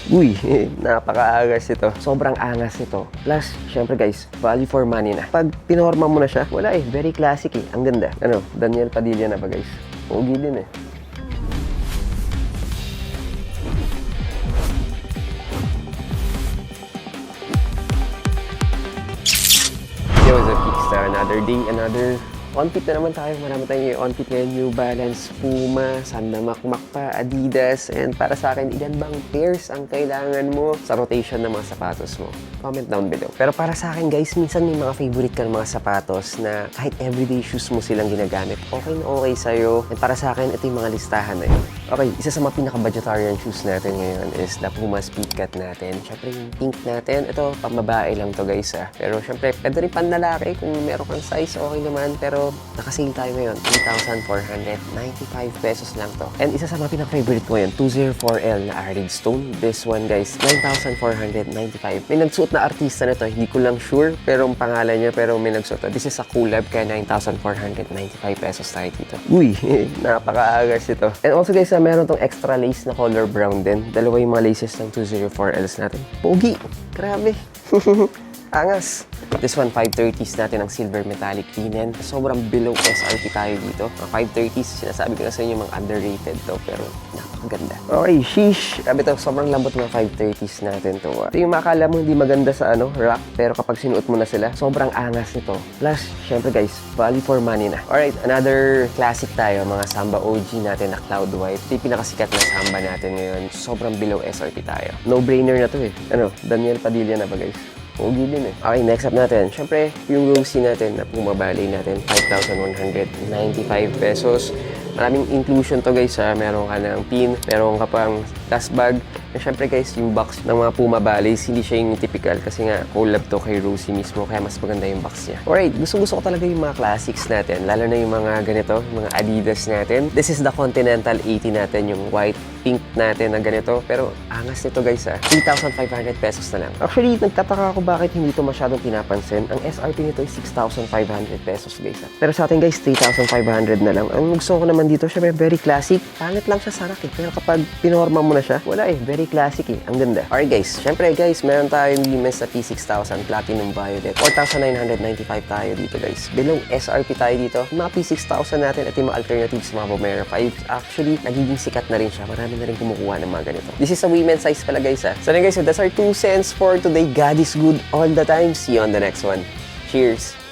Uy, napaka-angas ito. Sobrang angas ito. Plus, syempre guys, value for money na. Pag pinorma mo na siya, wala eh. Very classic eh. Ang ganda. Ano, Daniel Padilla na ba guys? Pogi din eh. Yo, what's up, Kickstar? Another day, another on-fit na naman tayo. Marami tayong on-fit ngayon. New Balance, Puma, Sanda Makmak pa, Adidas. And para sa akin, ilan bang pairs ang kailangan mo sa rotation ng mga sapatos mo? Comment down below. Pero para sa akin guys, minsan may mga favorite ka ng mga sapatos na kahit everyday shoes mo silang ginagamit, okay na okay sa'yo. And para sa akin, ito yung mga listahan na yun. Okay, isa sa mga pinaka-budgetarian shoes natin ngayon is the Puma Speedcat natin. Syempre yung pink natin, ito pambabae lang to guys ah. Pero syempre, pwede rin panlalaki kung meron kang size, okay naman. Pero nakasale tayo ngayon, 3,495 pesos lang to. And isa sa mga pinaka-favorite ko ngayon, 204L na Arid Stone. This one guys, 9,495. May nagsuot na artista na to, hindi ko lang sure, pero ang pangalan niya, pero may nagsuot to. This is a collab, kaya 9,495 pesos tayo dito. Uy, napaka-agas ito. And also guys, meron tong extra lace na color brown din. Dalawa yung mga laces ng 204Ls natin. Pogi! Grabe! Angas! This one, 530s natin ang silver metallic linen. Sobrang below SRP tayo dito. Mga 530s, sinasabi ko na sa inyo mga underrated to, pero napakaganda. Okay, sheesh! Grabe to, sobrang lambot ng 530s natin to. Ito yung makakala mo hindi maganda sa rack, pero kapag sinuot mo na sila, sobrang angas nito. Plus, syempre guys, value for money na. Alright, another classic tayo, mga Samba OG natin na Cloud White. Ito yung pinakasikat na Samba natin ngayon. Sobrang below SRP tayo. No-brainer na to eh. Daniel Padilla na ba guys? Pogi din eh. Okay, next up natin. Siyempre, yung Rosie natin na Puma Ballet natin, 5,195 pesos. Maraming inclusion to guys ha. Meron ka ng pin, meron ka pang dust bag. And syempre guys, yung box ng mga Puma Ballets, hindi siya yung typical kasi nga collab to kay Rosie mismo, kaya mas maganda yung box niya. Alright, gusto ko talaga yung mga classics natin, lalo na yung mga ganito, yung mga Adidas natin. This is the Continental 80 natin, yung white, pink natin na ganito. Pero angas nito guys ha, 3,500 pesos na lang. Actually, nagtataka ako bakit hindi to masyadong pinapansin. Ang SRP nito ay 6,500 pesos guys ha. Pero sa atin guys, 3,500 na lang. Ang gusto ko naman dito, syempre very classic. Pangit lang siya sa rack eh. Pero kapag pinorma mo na siya, wala eh. Very classic eh. Ang ganda. Alright guys, syempre guys, meron tayong women's na P6000 Platinum Violet. 4,995 tayo dito guys. Below SRP tayo dito. Yung mga P6000 natin at yung mga alternatives sa mga Bomera 5. Actually, nagiging sikat na rin siya. Marami na rin kumukuha ng mga ganito. This is a women's size pala guys ha. So then guys, that's our 2 cents for today. God is good all the time. See you on the next one. Cheers!